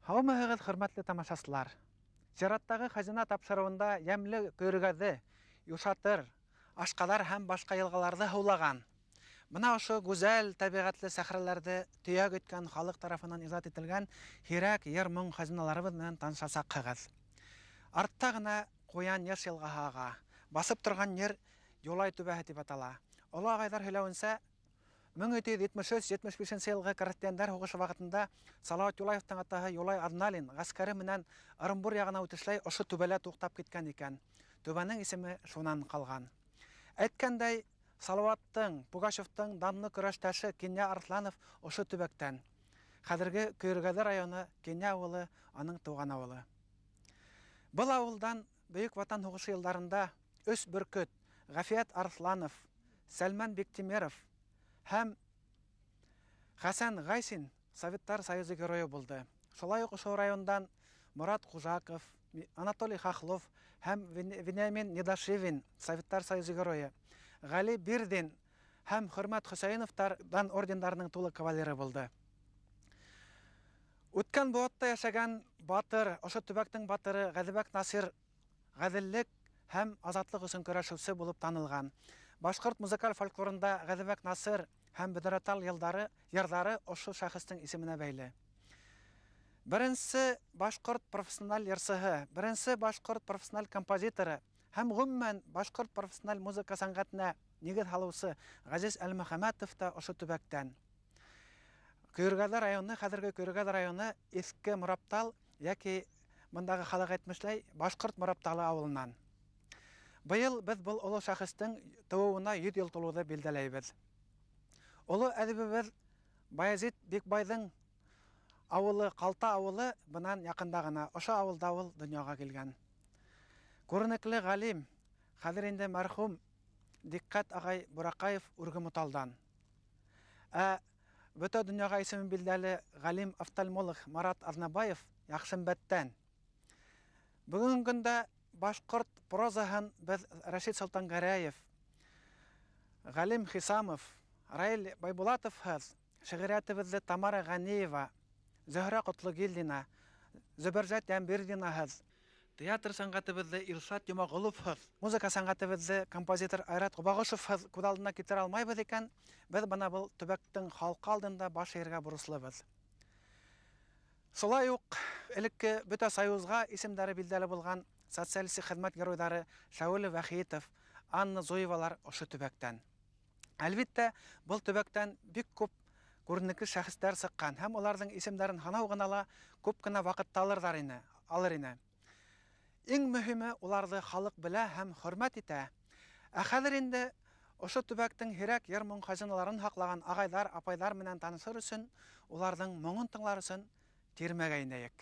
Һаумыһығыҙ, хөрмәтле тамашасылар. Зираттағы хазина тапшыруында ямлы көргәҙе, юшатыр, ашҡаҙар һәм башҡа йылғаларҙы һыулаган. Бына ошо гүзәл тәбиғәтле сәхрәләрҙе төйәк иткән халыҡ тарафынан изат ителгән һирәк йыр-моң хазиналарыбыҙ менән танышасаҡһығыҙ. Артта ғына Ҡуян йәш йылғаһы аға. Басып торған ер Юлай түбәһе тип атала. Оло ағайҙар һөйләүенсә, 1373-75 йылғы крәҫтиәндәр һуғышы ваҡытында Салауат Юлаевтың атаһы Юлай Аҙналин ғәскәре менән Ырымбур яғына үтешләй ошо түбәлә туҡтап киткән икән. Түбәнең исеме шунан ҡалған. Әйткәндәй, Салауаттың, Пугачевтың данлы көрәштәше Кинйә Арыҫланов ошо төбәктән. Хәҙерге Көйөргәҙе районы, Кинйә ауылы, аның тыуған ауылы. Был ауылдан Бөйөк Ватан һуғышы йылдарында 3 бөркөт Ғәфиәт Арыҫланов, Сәлмән Биктимеров һәм Хәсән Ғайсин Советтар Союзы геройы булды. Шулай уҡ ошо райондан Мурат Хужаков, Анатолий Хохлов һәм Вениамин Недашевин Советтар Союзы геройы, Ғали Бирдин һәм Хөрмәт Хөсәйеновтардан ордендарының тулы кавалеры булды. Үткән быуатта йәшәгән батыр, ошо төбәктең батыры Ғәҙибәк Насир ғәҙеллек һәм азатлыҡ өсөн көрәшеүсе булып танылған. Башҡорт музыкаль фольклорында Ғәҙибәк Насир һәм Бөҙрәтал йырҙары ошо шәхестең исеменә бәйле. Беренсе башҡорт профессиональ йырсыһы, беренсе башҡорт профессиональ композиторы һәм ғөмүмән башҡорт профессиональ музыка сәнғәтенә нигеҙ һалыусы Ғәзиз Әлмөхәмәтов та ошо төбәктән. Көйөргәҙе районы, хәҙерге Көйөргәҙе районы Иҫке Мораптал, йәки бындағы халыҡ әйтмешләй, Башҡорт Морапталы ауылынан. Быйыл беҙ был оло шәхестең тыуыуына 100 йыл тулыуҙы билдәләйбеҙ. Оло әҙибебеҙ Баязит Бикбайҙың ауылы, Ҡалта ауылы бынан яҡында ғына, ошо ауылда ул донъяға килгән. Күренекле ғалим, хәҙер инде мәрхүм Диҡҡәт ағай Бураҡаев Үргемуталдан. Бөтә донъяға исеме билдәле ғалим офтальмолог Марат Аҙнабаев Яҡшембәттән. Бөгөнгө көндә башҡорт прозаһын беҙ Рәшит Солтангәрәев, Ғалим Хисамов, Раил Байбулатовһыҙ, шиғриәтебеҙҙе Тамара Ғәниева, Зөһрә Ҡотлогилдина, Зөбәржәт Йәмбирдинаһыҙ, театр сәнғәтебеҙҙе Илшат Йомағоловһыҙ, музыка сәнғәтебеҙҙе композитор Айрат Ҡубағышевһыҙ күҙ алдына килтерә алмайбыҙ икән, беҙ бына был төбәктең халҡы алдында баш эйергә бурыслыбыҙ. Шулай уҡ элекке бөтә союзға исемдәре билдәле булған социалистик хеҙмәт геройҙары Шәүле Вәхитов, Анна Зуевалар ошо төбәктән. Әлбиттә, был төбәктән бик күп күренекле шәхестәр сыҡҡан һәм уларҙың исемдәрен һанау ғына ла күп кенә ваҡытта алыр ине. Иң мөһиме, уларҙы халыҡ белә һәм хөрмәт итә. Ә хәҙер инде ошо төбәктең һирәк йыр-моң хазиналарын һаҡлаған ағайҙар, апайҙар менән танышыр өсөн, уларҙың моңон тыңлар өсөн тирмәгә инәйек.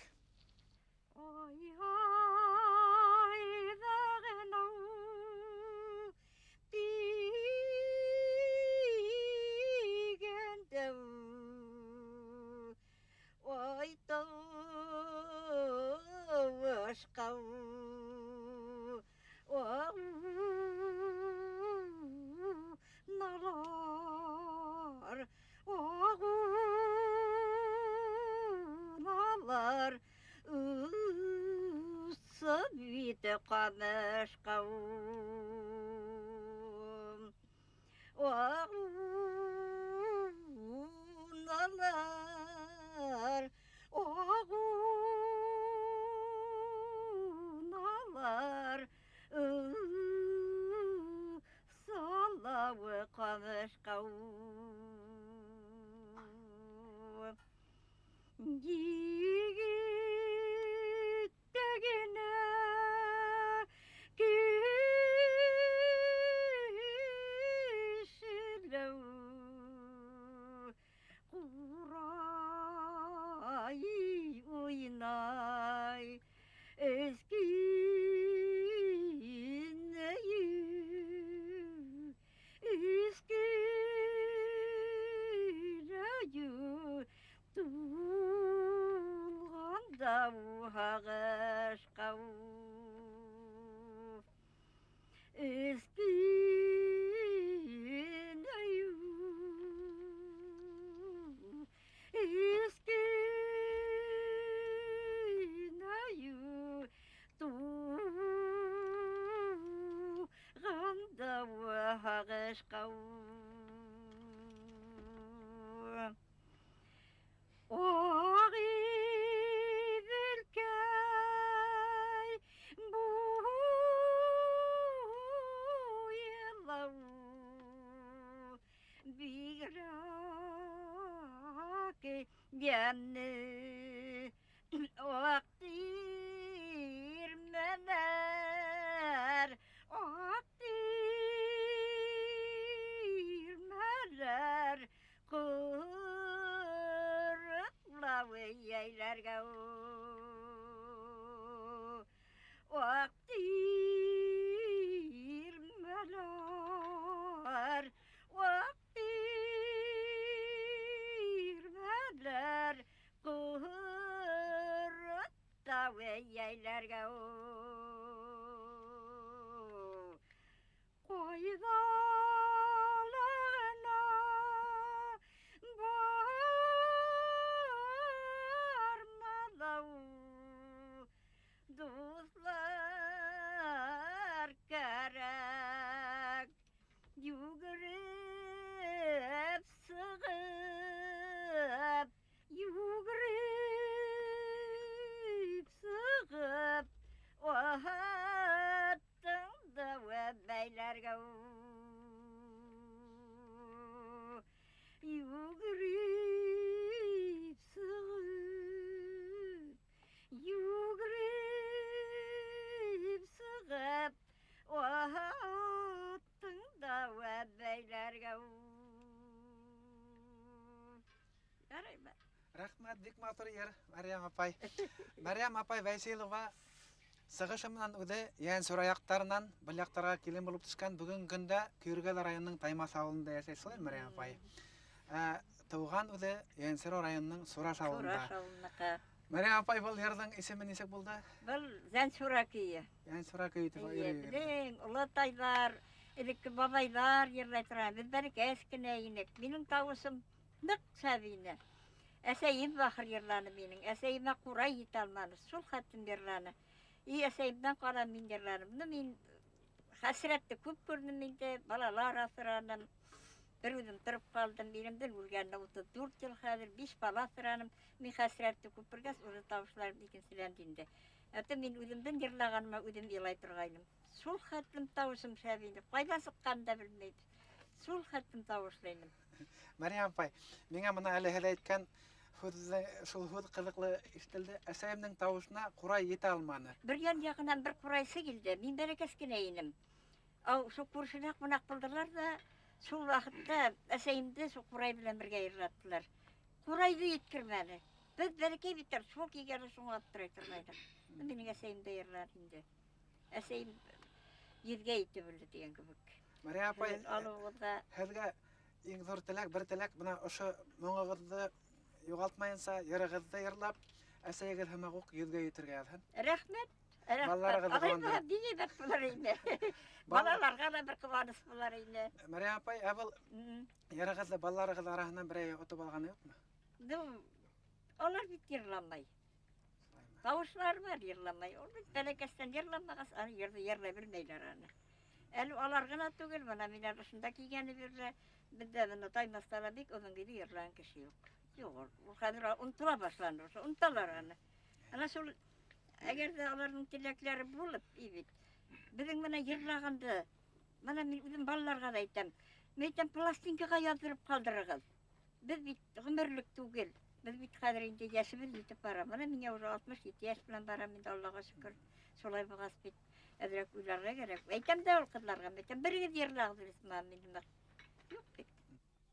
Nalar Sabite qamashqaw nalar salawe qamashqaw Yigittegine kişilev Kuray oynay eskineyi eskineyi Tulğanda uğaş qav Eskineyu Eskineyu Gemni vaktirmeler vaktirmeler kırıklağı yeylerge vaktirmeler vaktirmeler kırıklağı yeylerge koydalına barmalı dostlar gerek yügürüp sığıp yügürüp sığıp vahattında ve beylerge yügürüp sığıp yügürüp sığıp vahattında ve beylerge Yarayma. Рахмат, бик матур ер, Мариям апай. Мариям апай Вайсилова сыгышымнан үде ян сураяктарынан быляктарга килен булып түскән бүген көндә Күйргәл районының Таймас авылында ясайсызлар, Мариям апай. Туган үде ян районының Сураш авылында. Мариям апай бул ярдың исеме нисек булды? Бұл зән суракия. Ян Суракый итеп йөрү. Билең, улатайлар, элекке бабайлар йырлай тора. Без бер кескенә инек. Минең тавышым нык сәвине. Әсәйем бахыр йырланы минең. Әсәйемә курай ит алманы. Шул хәттем йырланы. И әсәйемдән кара мин йырларым. Мин хәсрәтте күп күрдем инде. Балалар асыраным. Bir үзем торып калдым. Минемдән үлгәнне 34 ел хәзер 5 бала асыраным. Мин хәсрәтте күп күргәс, үзе тавышлар икенчеләнде инде. Әтә мин үземдән йырлаганыма үзем елай торгайным. Шул хәттем тавышым шәбине. Кайда сыккан да белмәйм. Шул хәттем тавышлайным. Мариям апай, миңа моны әле һәлә әйткән шул һүз кызыклы ишетелде. Әсәемнең тавышына курай ете алманы. Bir yan yakından bir kuraysı geldi. Min berekeskine inim. Av şu kurşuna konak buldular da şu vakitte eseyimde şu kuray bilen birge yırrattılar. Kuraydı yetkirmeni. Biz bereke biter. Çok iyi geldi şunu attıraytırmaydı. Benim eseyimde yırlar indi. Eseyim yedge itti bildi diyen gibi. Мариям апай, Alıvıda һеҙгә иң зур теләк, бер теләк, бына ошо моңыгыҙҙы юғалтмайынса, йырығыҙҙы йырлап, әсәйегеҙ һымаҡ уҡ йөҙгә етергә яҙһын. Рәхмәт. Балаларығыҙҙы ҡыуандырып. Бие бәк булар инде. Балаларға да бер ҡыуаныс булар инде. Мариям апай, ә был йырығыҙҙы балаларығыҙ араһынан берәй отоп алғаны юҡмы? Алар бит йырламай. Тавышлар бар йырламай. Ул бит бәләкәстән йырламағас, йырҙы йырлай белмәйләр аны. Әле алар гына түгел, бына мин арасында килгәне бирә. Бездә бына Таймастала бик оҙон гиде йырлаған кеше юҡ. Юҡ, ул хәҙер онтола башланды, онталар аны. Ана шул әгәр дә аларның теләкләре булып, бит. Безнең менә йырлаганды, менә мин үзем балаларга да әйтәм. Мин әйтәм, пластинкага яҙдырып ҡалдырығыҙ. Без бит ғүмерлек түгел. Без бит хәҙер инде йәшебеҙ етеп бара. Менә миңә уже 67 йәш белән барам инде, Аллаға шөкөр. Шулай булғас бит. Әҙерәк уйларға кәрәк. Әйтәм дә ул ҡыҙларға, әйтәм, берегеҙ йырлағыҙ исмә минең. Юҡ бит.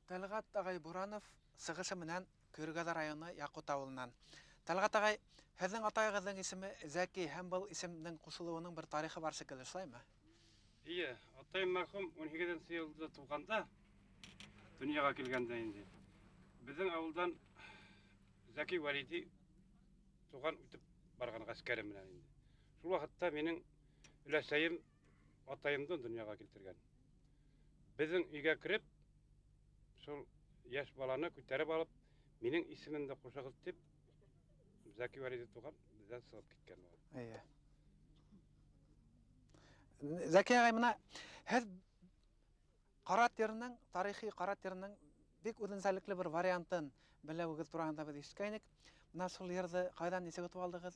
Тәлғәт ағай Буранов сығышы менән Күйргәл районы Яҡут ауылынан. Тәлғәт ағай, һеҙҙең атайығыҙҙың исеме Зәки һәм был исемдең ҡушылыуының бер тарихы бар шикелле, шулаймы? Ие, атайым мәрхүм 12-нче йылда туғанда, донъяға килгәндә инде. Безнең ауылдан Зәки Валиди туған үтеп барған ғәскәре менән инде. Шул вакытта минең өләсәйем атайымды донъяға килтергән. Безнең өйгә кирип, шул яшь баланы күтәреп алып, минең исемемде ҡушығыҙ дип, Зәки Валиди туған бездән сығып киткән. Эйе. Зәки ағай, мына һеҙ ҡарат еренең, тарихи ҡарат еренең бик үҙенсәлекле бер вариантын белеүегеҙ тураһында беҙ ишеткәйнек. Мына шул йырҙы ҡайҙан нисек отоп алдығыҙ?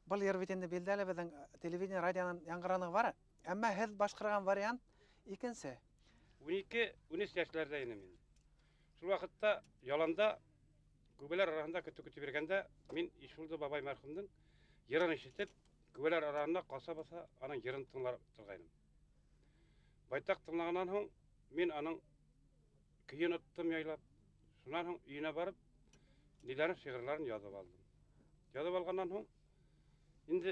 Был йыр бит инде билдәле беҙҙең телевидение, радионан яңғыраныу бар. Әммә һеҙ башҡарған вариант икенсе. 12-13 йәшләрҙә инем мин. Шул ваҡытта яланда күбеләр арасында көтү бергәндә мин Ишулды бабай мәрхүмнең йырын ишетеп, күбеләр арасында каса баса аның йырын тыңлап торгайным. Байтак тыңлаганнан соң мин аның көйен оттым яйлап. Шуннан соң өенә барып, ниләрне шигырьләрен язып алдым. Язып алганнан соң инде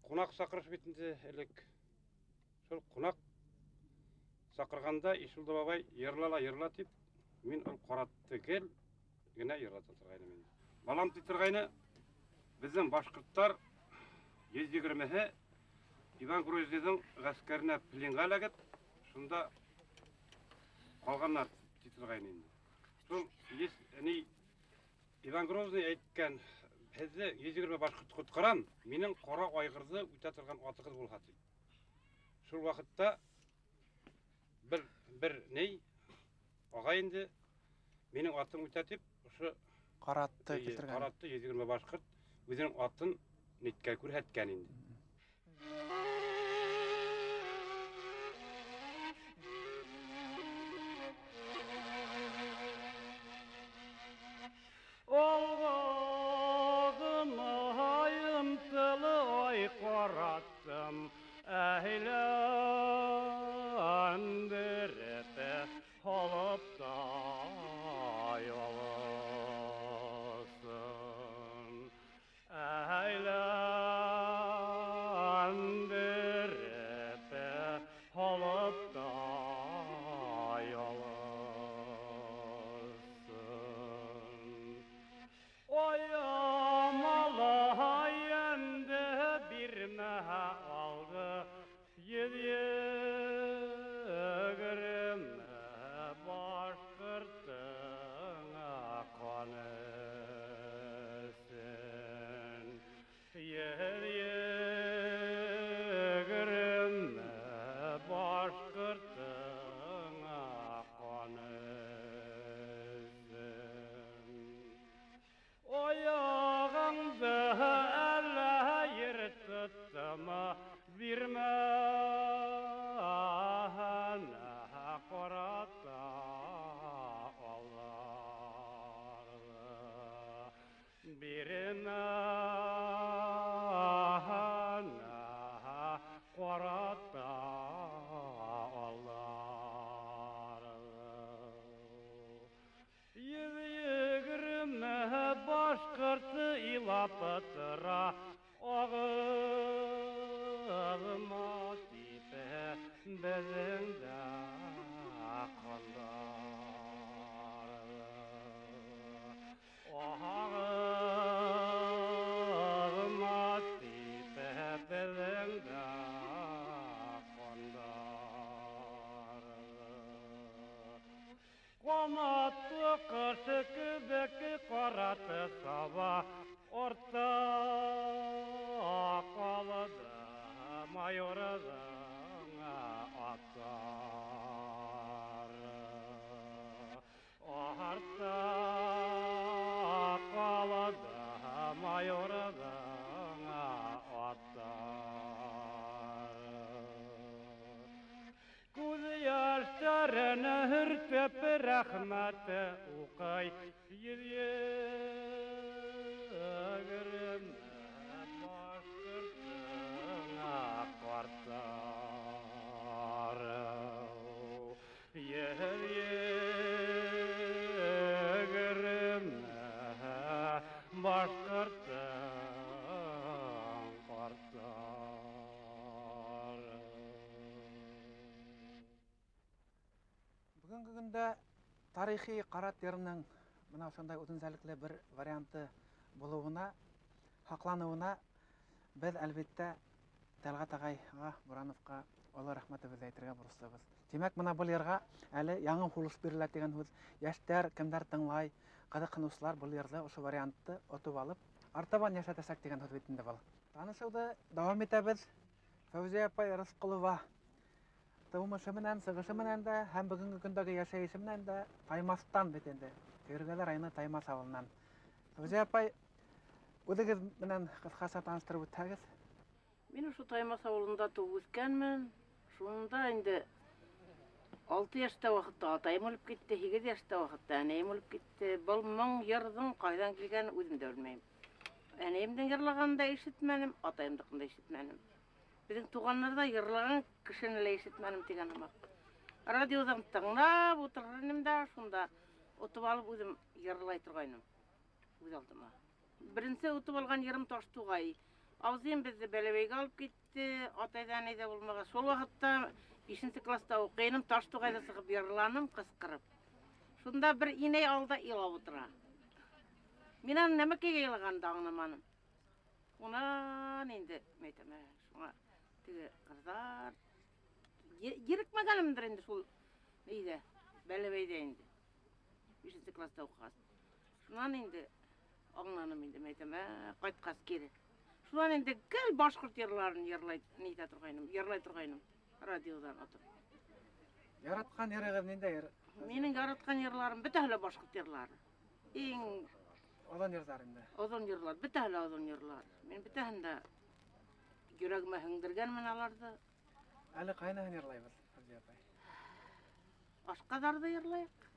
кунак сакырыш бит инде элек. Шул кунак сакырганда Ишулды бабай йырла дип, мин ул каратты гел генә йырлата торгайным инде. Балам титергайны безнең башкортлар 120-һе Иван Грозныйның гаскәренә пленга эләгеп, шунда калганнар титергайны инде. Шул Иван Грозный әйткән, безне 120 башкорт коткарам, минең кара айгырды үтә торган атыгыз булһа дип. Шул вакытта бер ней агай инде минең атым үтә дип, ошо Каратты китергән. Каратты 120 башкорт үзенең атын ниткә күрһәткән инде. Olğadım ayıntılı ay qarattım əhiləndirib olub da yolasın əhiləndirib olub da yolasın Oyamalı hayende bir meha aldı Yediğirme başkırtına kanesin Yediğirme başkırtına kanesin Oyağımda elle yer tuttumu Birmehene korata Allah Birmehene korata Allah Yediğirme başkırtı ilapıtıra Ağıma tipe bezinde kandar Ağıma tipe bezinde kandar Komatlı kışı kübeki karatı sabah Orta kalıdı mayorudun atları Orta kalıdı mayorudun atları Göz yaşlarını hırtıp rahmeti ukay Yediğirme başkırtına kartları Yediğirme başkırtına kartları Бүгінгі күндә тарихи Карат йырының мына ошондай үзенчәлекле бер варианты булуына, хаклануына без әлбәттә Тәлгат агайга, Бурановка олы рәхмәтебезне әйтергә бурычлыбыз. Димәк, мына бу йырга әле яңа хулыш бирелә дигән һүз. Яшьтәр, кемдер тыңлай, кызыксынучылар бу йырда ошо вариантты отып алып, артабан яшәтәсәк дигән һүз бит инде бу. Танышуды дәвам итәбез. Фәүзия апай Рыскылова тумышы менән, сыгышы менән дә һәм бүгенге көндәге яшәеше менән дә Таймастан бит инде. Тиргәләр районы Таймас авылыннан. Фәүзия апай, үзегез менән кыскача таныштырып үтсәгез. Мин ошо Таймас авылында туып үскәнмен. Шунда инде 6 yaşta вакытта атайым өлүп кетти, 8 yaşta вакытта әнейем өлүп кетти. Бұл мың йырдың кайдан килгәнен үзем дә белмәйм. Әнәемдән йырлаганын да ишетмәдем, атаемдыкын да ишетмәдем. Безнең туганнарда йырлаган кешене лә ишетмәдем дигән ымак. Радиодан тыңлап утырыр идем дә, шунда утып алып үзем йырлай торгайным. Үз алдыма. Беренче утып алган йырым Таштугай. Абзыем безне Бәләбәйгә алып китте, атайдан әйдә булмаган. Шул вакытта 5 класста укыйным, Таштугайда сыгып йырланым, кыскырып. Шунда бер инәй алда илап утыра. Мин аны нәмәкәгә йылаганда аңламаным. Унан инде мәйтәм, шуңа теге кызлар йөрекмәгәнемдер инде шул нидә, Бәләбәйдә инде. 5 класста укыгас. Шунан инде аңланым инде мәйтәм, кайткас кире. Шунан инде гел башкорт йырларын йырлай, нидә торгайным, йырлай торгайным радиодан атып. Яраткан йырыгыз нинде йыр? Минең яраткан йырларым бөтәһе башкорт йырлары. Иң Одан йырлар инде. озын йырлар, бөтәһе озын йырлар. Мин бөтәһен дә йөрәгемә һеңдергәнмен аларны. Әле кайнаһын йырлайбыз, Фәүзия апай. Ашкадарда йырлайык.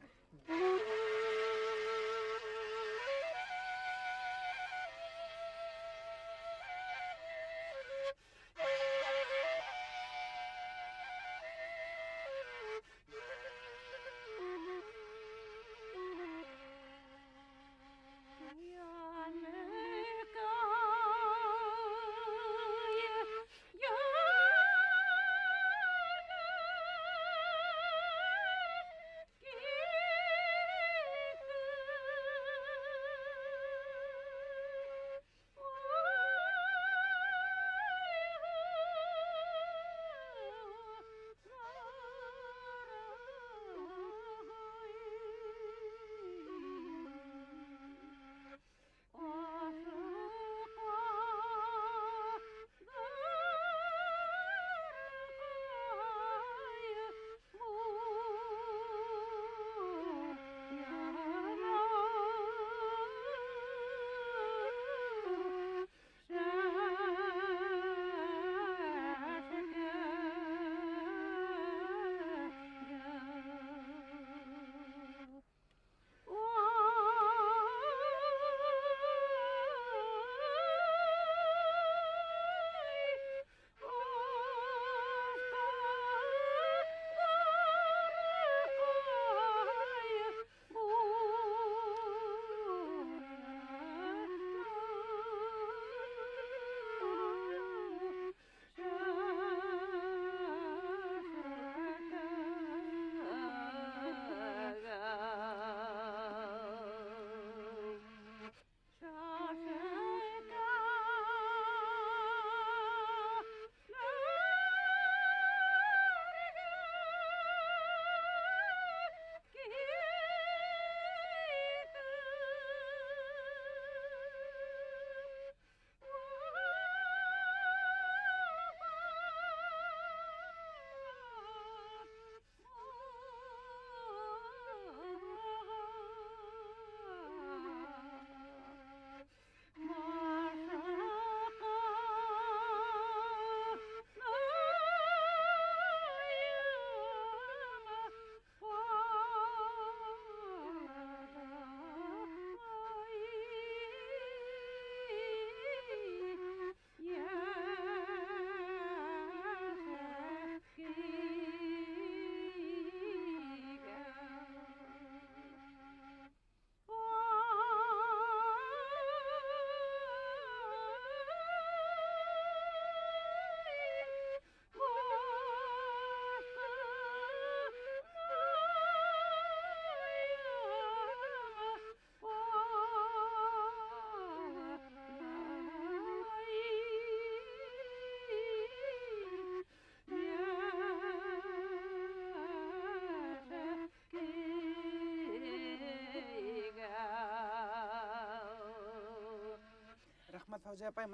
Рәхмәт Фәүзия апай,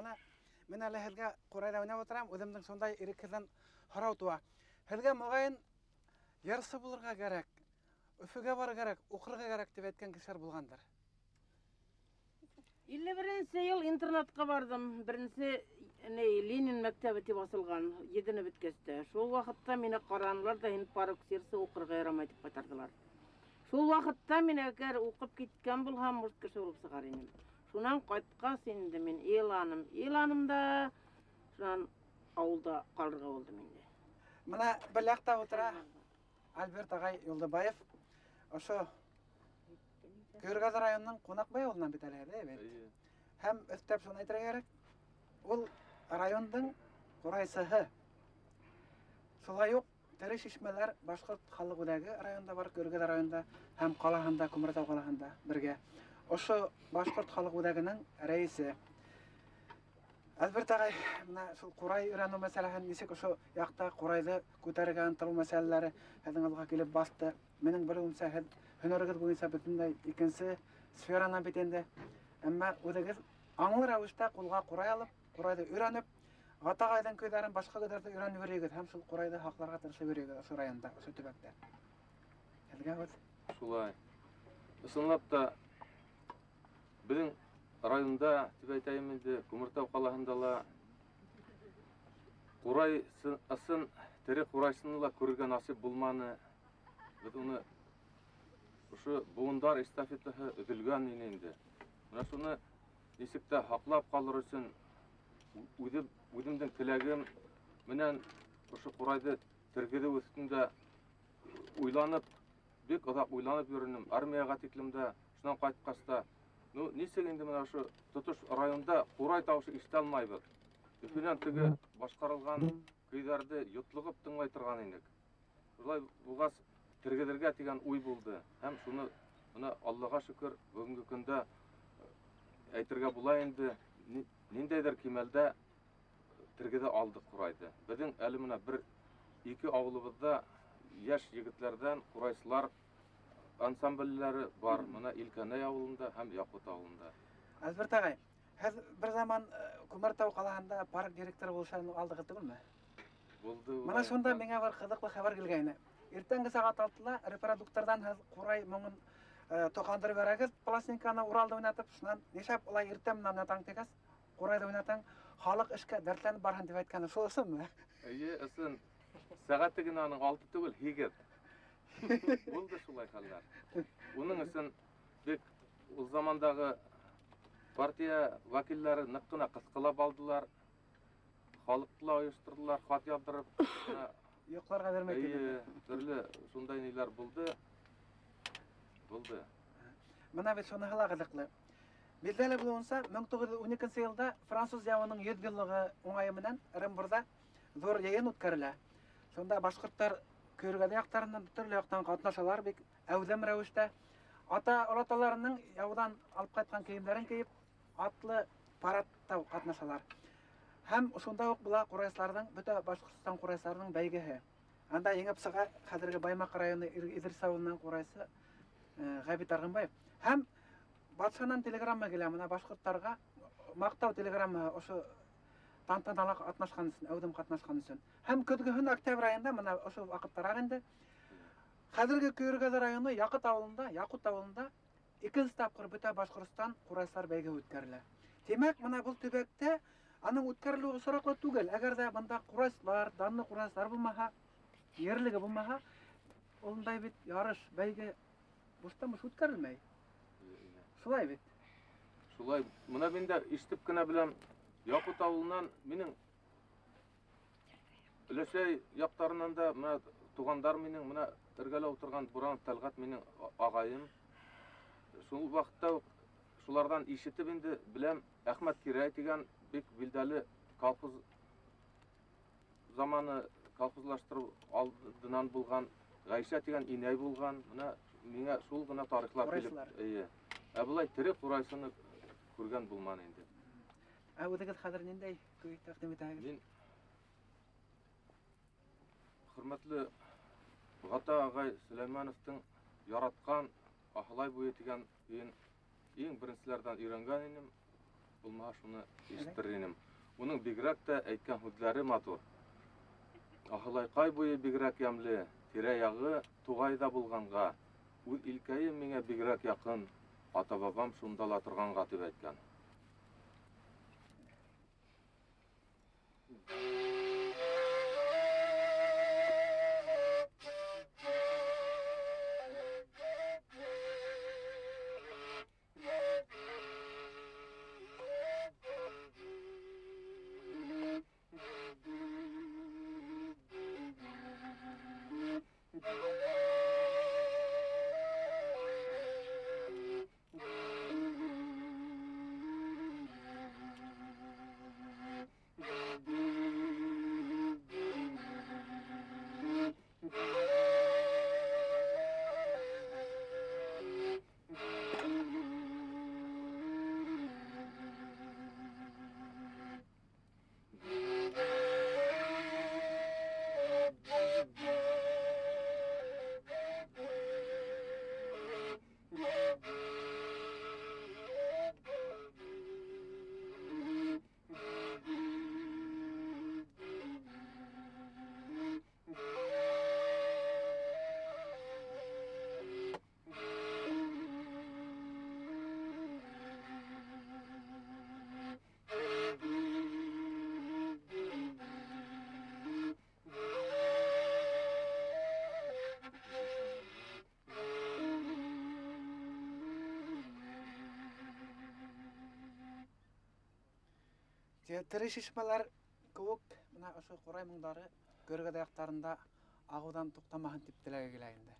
мен әле һеҙгә ҡурайҙа уйнап отырам, үҙемдең сондай ирекһеҙҙән һорау туа. Һеҙгә моғайын ярсы булырға кәрәк, Өфөгә барырға кәрәк, уҡырға кәрәк тип әйткән кешеләр булғандыр. 51-нче ел интернатка бардым. Беренче Ленин мәктәбе дип асылган, 7-не биткәчтә. Шул вакытта мине каранлар да инде пару кирсе укырга ярамай дип кайтардылар. Шул вакытта мин әгәр укып киткән булһам, мурт кеше булып сыгар идем. Шуннан кайткас инде мин еланым да шуннан авылда калырга булдым инде. Менә бер якта утыра Альберт агай Юлдыбаев. Ошо Кыргыз районының Кунакбай авылынан бит әле, бит. Һәм өстәп шуны әйтергә кирәк. Ул райондың курайсыһы. Шулай ук тере шишмәләр башкорт халык үзәге районда бар, Кыргыз районында һәм калаһында, Күмертау калаһында бергә. Ошо башкорт халык үзәгенең рәисе. Альберт агай, менә шул курай өйрәнү мәсьәләһен ничек ошо якта курайды күтәргән тору мәсьәләләре һезнең алга килеп басты. Минең белүемчә, һез һөнәрегез буенча бөтенләй икенче сферанан бит инде. Әмма үзегез аңлы рәвештә кулга курай алып, курайды өйрәнеп, атагайдан көйләрен башка көйләрдә өйрәнеп йөрегез һәм шул курайды хакларга тырышып йөрегез ошо районда, ошо төбәктә. Һезгә үз Шулай. Ысынлап та безнең районда, дип әйтәм инде, Күмертау калаһында ла курай ысын тере курайсын ла күргән насыйп булманы. Без уны ошо буындар эстафетаһы өҙөлгән инде. Менә шуны нисек тә һаклап калыр өчен үземнең теләгем менән ошо курайды тергеҙеү өстендә уйланып, бик оҙаҡ уйланып йөрөнөм. Армияға тиклем дә, шунан ҡайткас та, нисек инде менә ошо тотош районда курай тауышы ишетә алмайбыҙ. Өфөнән теге башҡарылған көйҙәрҙе йотлоғоп тыңлай торған инек. Шулай булғас, тергеҙергә тигән уй булды. Һәм шуны менә Аллаға шөкөр, бөгөнгө көндә әйтергә була инде, ниндәйҙер кимәлдә тергеҙә алдыҡ курайды. Беҙҙең әле менә бер-ике ауылыбыҙҙа йәш егетләрҙән курайсылар ансамбльләре бар. Менә Илкәнәй ауылында һәм Яҡут ауылында. Альберт агай, һез бер заман Күмертау калаһында парк директоры булышаны алдыгы түгелме? Булды. Менә шунда миңа бер кызыклы хәбәр килгәйне. Иртәнге сәгать 6-да репродуктордан һез курай моңын токандырып бирәгез, пластинканы Уралда уйнатып, шунан нишәп улай иртә менән уйнатаң дигәс, курайда уйнатаң, халык эшкә дәртләнеп барһын дип әйткәне шул ысынмы? Әйе, ысын. Сәгате генә аның 6 түгел, 8. Булды шулай хәлләр. Уның өсөн бик ул замандагы партия вәкилләре нык кына кыскылап алдылар. Халыкты ла оештырдылар, хат яздырып. Йокларга бермәйт иде. Әйе, төрле шундай ниләр булды. Менә бит шуны һала кызыклы. Билдәле булуынса, 1912 елда француз явының 100 еллыгы уңайы менән Оренбургда зур йыйын үткәрелә. Шунда башкортлар Кыргыз яктарыннан төрле яктан катнашалар, бик әүдәм рәвештә. Ата-олаталарының яудан алып кайткан киемнәрен киеп, атлы парадта катнашалар. Һәм шунда ук була курайсыларның, бөтә Башкортстан курайсыларының бәйгеһе. Анда еңеп сыга хәзерге Баймак районы Идрис авылының курайсы Габит Аргынбаев. Һәм батшанан телеграмма килә, менә башкортларга мактау телеграмма ошо тантанала катнашкан өчен, әүдәм катнашкан өчен. Һәм көтгөһен октябрь айында, менә ошо вакыттарга инде хәзерге Кыргыз районы Яҡут авылында икенче тапкыр бөтә Башкортстан курайсылар бәйге үткәрелә. Демәк, менә бу төбәктә аның үткәрелүе сораклы түгел. Әгәр дә монда курайсылар, данлы курайсылар булмаһа, ерлеге булмаһа, ондай бит ярыш, бәйге буштан-буш үткәрелмәй. Шулай бит. Шулай, менә мин дә ишетеп кенә беләм, Яҡут авылынан минең өләсәй яктарынан да менә тугандар минең менә эргәлә утырган Буран Тәлгат минең агайым. Шул вакытта шулардан ишетеп инде беләм, Әхмәт Кирәй дигән бик билдәле колхоз заманы колхозлаштыру алдыннан булган, Гайша дигән инәй булган. Менә миңа шул гына тарихлар килеп, әйе. Ә булай тере курайсыны күргән булман инде. Ә үзегез хәзер ниндәй көй тәкъдим итәгез? Мин хөрмәтле Гата агай Сөләймановтың яраткан Ахлай буе дигән көйен иң беренчеләрдән өйрәнгән идем. Булмаһа шуны ишетер идем. Уның бигрәк тә әйткән һүзләре матур. Ахлайкай буе бигрәк ямлы, тирә-ягы тугайда булганга, үз илкәем миңа бигрәк якын, ата-бабам шунда ла торганга дип әйткән. Театр шишмәләр күк, менә ошо курай моңдары көргәдә яктарында агудан туктамаһын дип теләгә килә инде.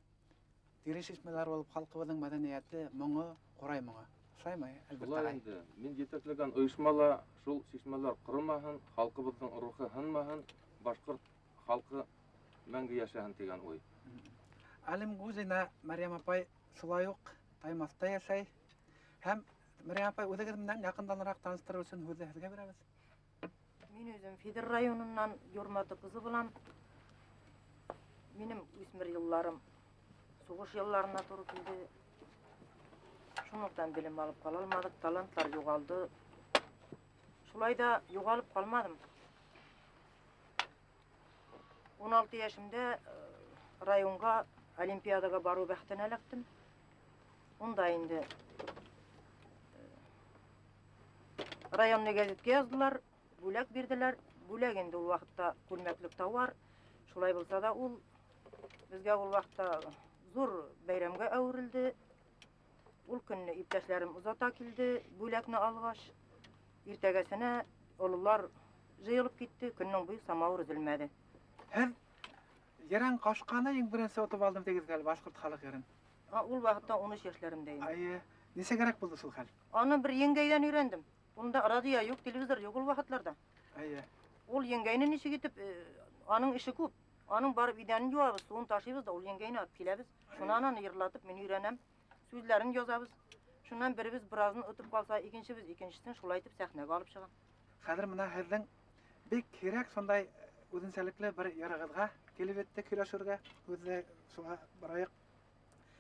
Тире шишмәләр булып халкыбызның мәдәнияте, моңы, курай моңы. Шаймы, Шулай әлбәттә. инде. Мин җитәкләгән оешмала шул шишмәләр корылмаһын, халкыбызның рухы һынмаһын, башкорт халкы мәңге яшәһен дигән уй. Алим Гузина, Мариям апай шулай ук Таймаста яшәй. Һәм Мариям апай үзегез менән якынданрак таныштыру өчен һүзне сезгә бирәбез. Мин үзем Фидер районуннан Юрматы кызы булам. Минем үсмер елларым сугыш елларына туры килде. Шуңлыктан белем алып кала алмадык, талантлар югалды. Шулай да югалып калмадым. 16 яшымда районга олимпиадага бару бәхтен эләктем. Унда инде районный газетке яздылар, бүләк бирделәр. Бүләк инде ул вакытта күлмәклек тауар. Шулай булса да ул безгә ул вакытта зур бәйрәмгә әверелде. Ул көнне иптәшләрем узата килде, бүләкне алгач. Иртәгәсенә олылар җыелып китте, көннең буе самавыр өзелмәде. Һәм Яран кашканы иң беренче отып алдым дигез гәл башкорт халык ярын. Ул вакытта 13 яшьләремдә инде. Ай, нисә кирәк булды шул хәл? Аны бер йеңгәйдән өйрәндем. Унда радио юк, телевизор юк ул вакытларда. Ай, Ул йеңгәйне ничек итеп, аның ише күп. Аның барып идәнен юабыз, суын ташыйбыз да ул йеңгәйне алып киләбез. Шуннан аны йырлатып мин өйрәнәм. Сүзләрен язабыз. Шуннан беребез биразын отып калса, икенчебез икенчесен шулай итеп сәхнәгә алып чыга. хәзер менә һезнең бик кирәк сондай үзенчәлекле бер ярыгызга килеп етте көйләшергә, үзе шуңа барайык.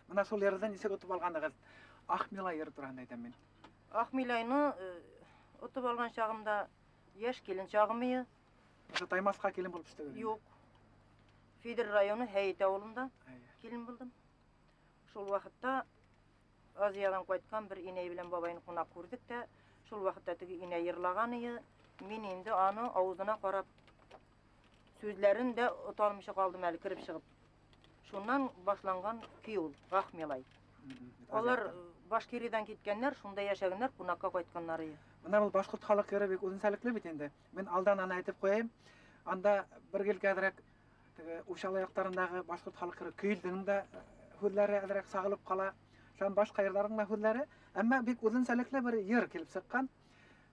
Менә шул ярыдан нисек отып алганыгыз? Ахмила яры турында әйтәм мин. Ахмилайны отып алган чагымда яшь килен чагымы Ошо Таймаска килен булып эшләгән. юк. Фидер районы Хәйит авылында Ай, килен булдым. Шул вакытта Азиядан кайткан бер инәй белән бабайны кунак күрдек тә, шул вакытта теге инәй йырлаган иде. Мин инде аны авызына карап сүзләрен дә оталмыйча калдым әле кирип чыгып. Шуннан башланган көй ул, Ахмилай. Алар Башкиридан киткәннәр, шунда яшәгәннәр, кунакка кайтканнар иде. Менә бу башкорт халык яры бик үзенчәлекле бит инде. Мин алдан аны әйтеп куяйм. Анда бер гелгәдрәк теге Ушал яктарындагы башкорт халык яры көйлдең дә хүлләре әдрәк сагылып кала. Һәм башка ярларның да хүлләре, әмма бик үзенчәлекле бер йыр килеп чыккан.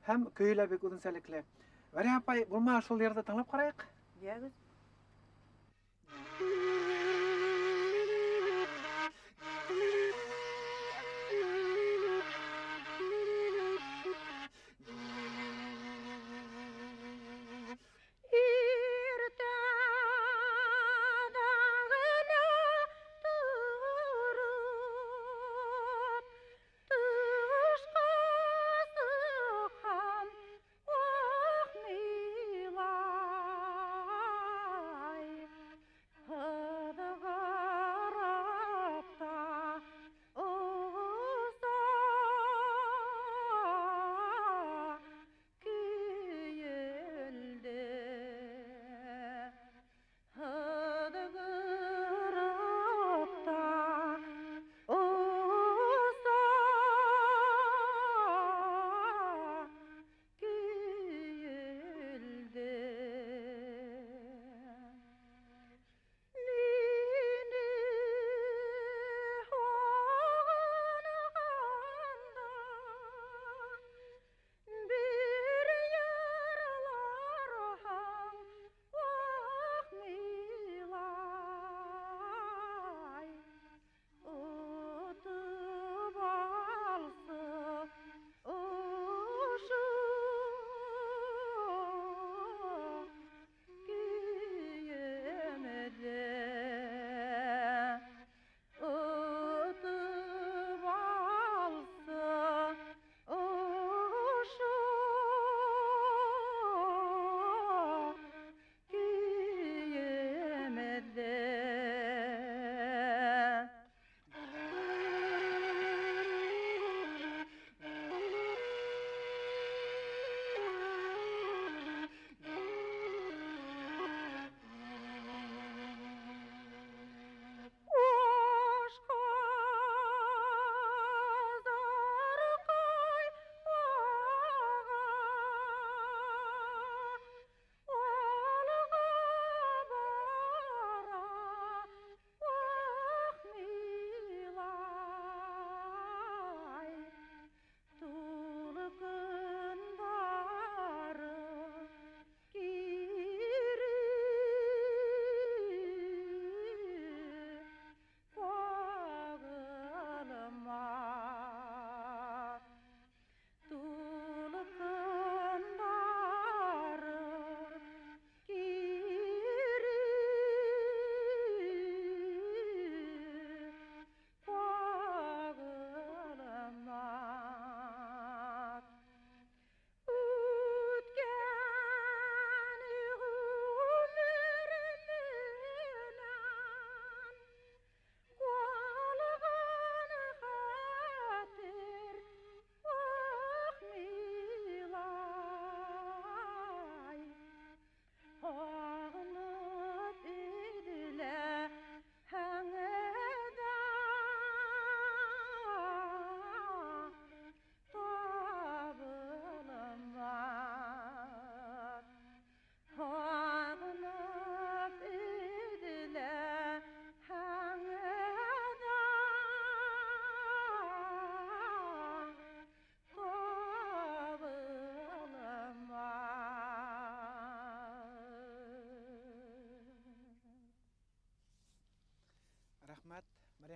Һәм көйлә бик үзенчәлекле. Вәри апай, булма шул йырды тыңлап караек. Ягыз.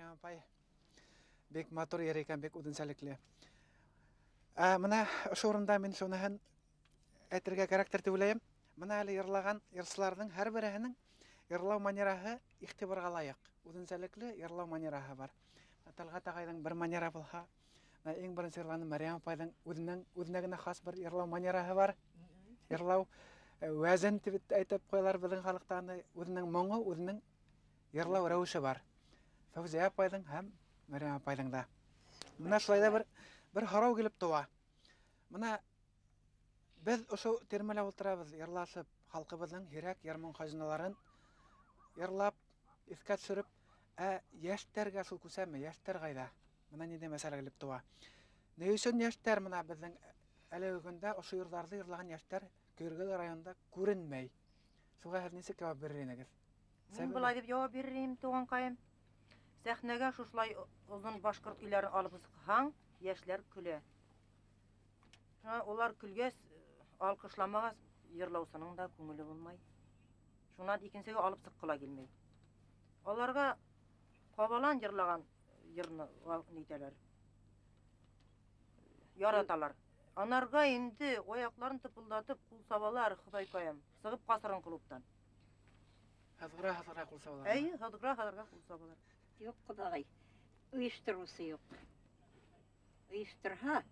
Мариам апай. Бек матур ер екен, бек үдінсәліклі. Мына ошо урында мен шуныһын әйтергә кәрәктер дип уйлыйм. Мына әле йырлаган йырсыларның һәр береһенең йырлау манераһы игътибарга лайык. Үденсәлекле йырлау манераһы бар. Талгат агайның бер манера булһа, иң беренче йырлаган Мариам апайның үзенә генә хас бер йырлау манераһы бар. Йырлау вәзен дип әйтеп куялар безнең халыкта, үзенең моңы, үзенең йырлау рәвеше бар. Фәүзия апайның һәм Мариам апайның да. Мына шулай да бер һорау килеп туа. Мына без ошо термәлә утырабыз, йырлашып, халкыбызның йөрәк ярмон хазиналарын йырлап, искә төшереп, яшьтәргә шул күсәме, яшьтәр кайда? Мына нидә мәсьәлә килеп туа. Ни өчен яшьтәр мына безнең әлеге көндә ошо йырларда йырлаган яшьтәр Көйргәл районында күренмәй? Шуга һәр нисек җавап бирерсегез? Мин булай дип җавап бирәм, туганкаем. Сәхнәгә шушлай озын башкорт көйләрен алып чыксаң, яшьләр көлә. Олар көлгәс, алкышламагас, йырлаусының да күңеле булмай. Шуннан икенчегә алып чыккыла килмәй. Аларга кабалан йырлаган йырны нитәләр. Яраталар. Анарга инде аякларын тыпылдатып кул сабалар, Худайкаем, сыгып касырын клубтан. Хазыра кул сабалар. Әйе, хадыра кул сабалар. Юк, Кудагай. Уйыштырусы юк. Уйыштырһа,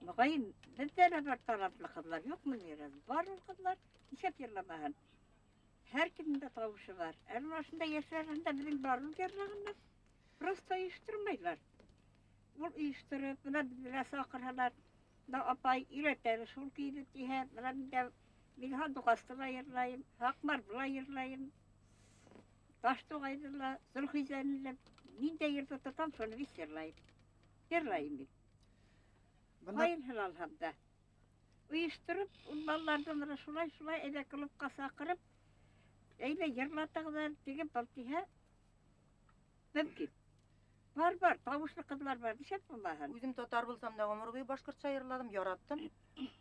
мөгаен бездә дә бер талантлы кызлар юкмы нирән? Бар ул кызлар, ничек йырламаһын? Һәр кемдә тавышы бар. Әле шунда яшәрендә безнең бар ул йырлаганнар. Просто уйыштырмайлар. Ул уйыштырып, менә безгә сакыралар. Да апай өйрәтәр, шул көйне тиһә, менә мин Хандукастыла йырлайым, Хакмар була йырлайым. Таштугайдыла, Зөлхизәнле, ниндәй йырда тотам, шуны бис йырлайым. Йырлайым мин. Хайын хәлалһамда. Уйыштырып, ул балалардан шулай әйдә клубка сакырып, әйдә йырлатыгызлар дигән бал тиһә, мөмкин. Бар, тавышлы кызлар бар, ничек булмаһын? Үзем татар булсам да гомер буе башкортча йырладым, яраттым.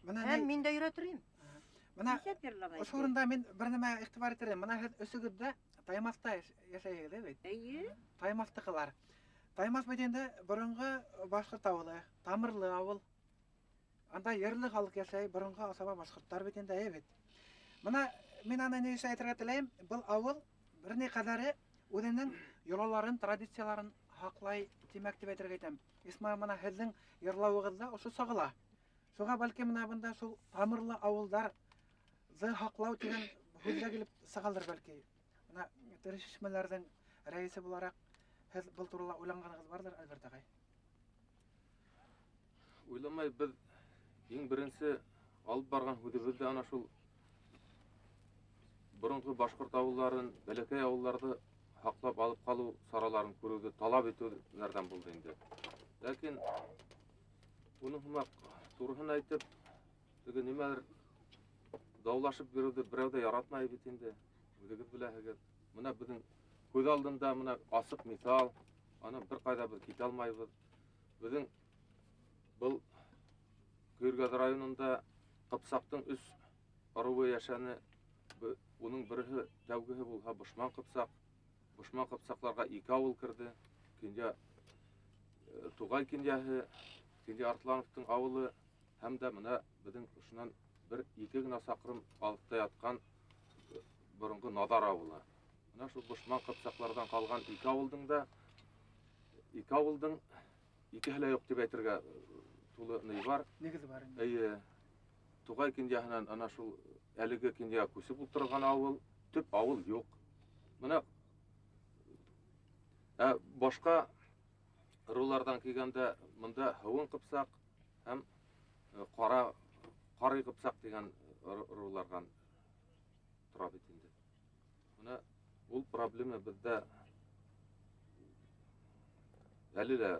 Менә Һәм мин дә өйрәтерим. Менә Ничек йырламай? ошо урында мин бер нәмә игътибар итерем. Менә һез өсегездә Таймаста яшәйсез бит. Әйе. Таймастыкылар. Таймас бит инде борынгы башкорт авылы, тамырлы авыл. Анда йырлы халык яшәй, борынгы асаба башкортлар бит инде, бит. Менә мин аны ни өчен әйтергә теләйм? Бу авыл берни кадәре үзенең йолаларын, традицияларын хаклай димәк дип әйтергә итәм. Исмаил, менә һезнең йырлавыгызда ошо сагыла. Шуга бәлки менә монда шул тамырлы авылдар зы хаклау дигән хүзгә килеп сагалдыр бәлки. Менә тырышмаларның рәисе буларак һез бу турыда уйланганыгыз бардыр, Альберт агай? Уйламай, без иң беренче алып барган хүдебездә ана шул борынгы башкорт авылларын, бәләкәй авылларды хаклап алып калу сараларын күрүгә талап итүләрдән булды инде. Ләкин уның хымак турысын әйтеп, теге нимәләр даулашып бирүде берәү дә яратмай бит инде. Үзегез беләһегез. Менә безнең күз алдында менә асык мисал, аны бер кайда без китә алмайбыз. Безнең бу Көйргәл районында Кыпсактың үз аруы яшәне, уның бере тәүгеһе булһа Бушман Кыпсак. Бушман Кыпсакларга 2 авыл керде. Киндә Тугай киндәһе, Киндә Артлановтың авылы һәм дә менә безнең шуннан 1-2 генә сакрым алыпта яткан борынгы Надар авылы. Менә шул Бушман Кыпсаклардан калган 2 авылдың да 2 авылдың икеһе лә юк дип әйтергә тулы ни бар. Нигезе бар инде. Әйе. Тугай киндәһеннән ана шул әлеге киндәгә күсеп утырган авыл, төп авыл юк. Менә башка рулардан килгәндә монда Һавын Кыпсак һәм Карый Кыпсак дигән рулардан тора бит инде. Менә ул проблема бездә әле дә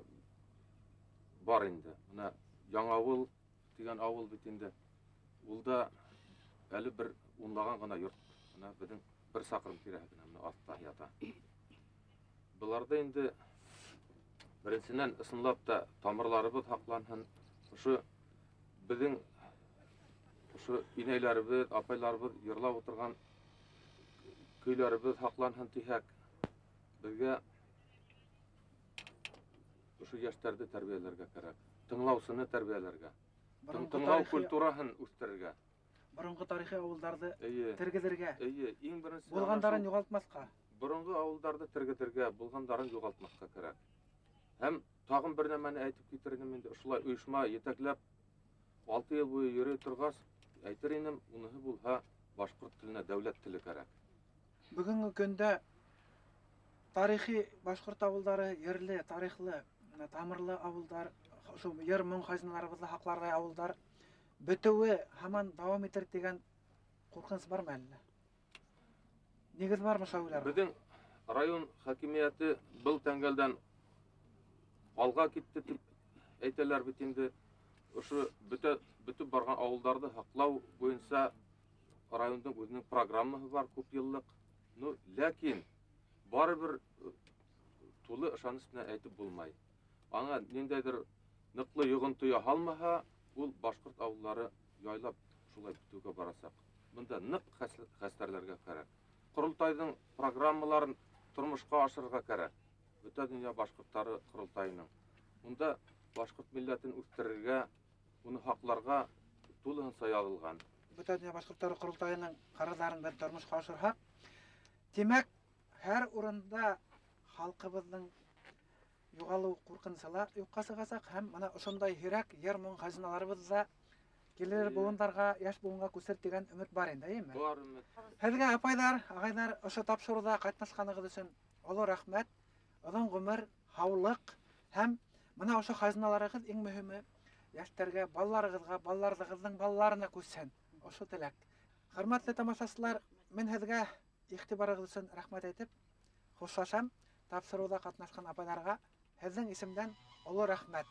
бар инде. Менә Яңавыл дигән авыл бит инде. Ул да әле бер унлаган гына йорт. Менә безнең 1 сакрым тирәһе генә менә астта ята. Буларда инде беренчедән ысынлап та тамырларыбыз хакланһын. Ошо безнең инәйләребез, апайларыбыз йырлап утырган көйләребез хакланһын тиһәк, безгә ушу яшьтәрде тәрбияләргә кирәк. Тыңлаусыны тәрбияләргә. Борынгы Тыңлау тарихи- культураһын үстерергә. Борынгы тарихи авылдарды Әйе. тергедергә, Әйе, иң беренче булгандарын югалтмаска. борынгы авылдарды тергедергә, булгандарын югалтмаска кирәк. Һәм тагын бер нәмәне әйтеп китердем инде. Шулай оешма етәкләп 6 ел буе йөри торгач, әйтер идем, уныһы булһа башкорт теленә дәүләт теле кирәк. Бүгенге көндә тарихи башкорт авылдары, ерле, тарихлы, тамырлы авылдар, шу ер моң хазиналарыбызны хаклардай авылдар бетүе һаман дәвам итер дигән куркыныс бармы әллә? Нигез бармы шаулар? Безнең район хакимияте был тәңгәлдән алга китте дип әйтәләр бит инде. Ошо бүтүп барган авылдарды хаклау буенча райондың үзенең программасы бар күп еллык. Ну, ләкин барыбер тулы ышаныч белән әйтеп булмай. Аңа ниндәйдер ныклы йогынты яһалмаһа, ул башкорт авыллары яйлап шулай битүгә барасак. Монда нык хәстәрләргә кирәк. Курултайның программаларын тормышка ашырырга кирәк. Бүтән дөнья башкортлары курултайының. Монда башкорт милләтен үстерергә, уны хакларга тулыгынча язылган. Бүтән дөнья башкортлары курултайының карарларын бер тормышка ашырһак, демәк, һәр урында халкыбызның югалу куркынычы юкка чыгасак һәм менә ошондай һирәк ер моң хазиналарыбызда килер буындарга, яшь буынга күсер дигән өмет бар инде, әйеме? Бар өмет. Һеҙгә апайлар, агайлар, ошо тапшыруда катнашканыгыз өчен олы рәхмәт, оҙон ғүмер, һаулыҡ һәм менә ошо хазиналарығыҙ иң мөһиме йәштәргә, балаларығыҙға, балаларығыҙҙың балаларына күсһен. Ошо теләк. Хөрмәтле тамашасылар, мин һеҙгә иғтибарығыҙ өсөн рәхмәт әйтеп, хушлашам. Тапшырыуҙа ҡатнашҡан апайларға һеҙҙең исемдән оло рәхмәт.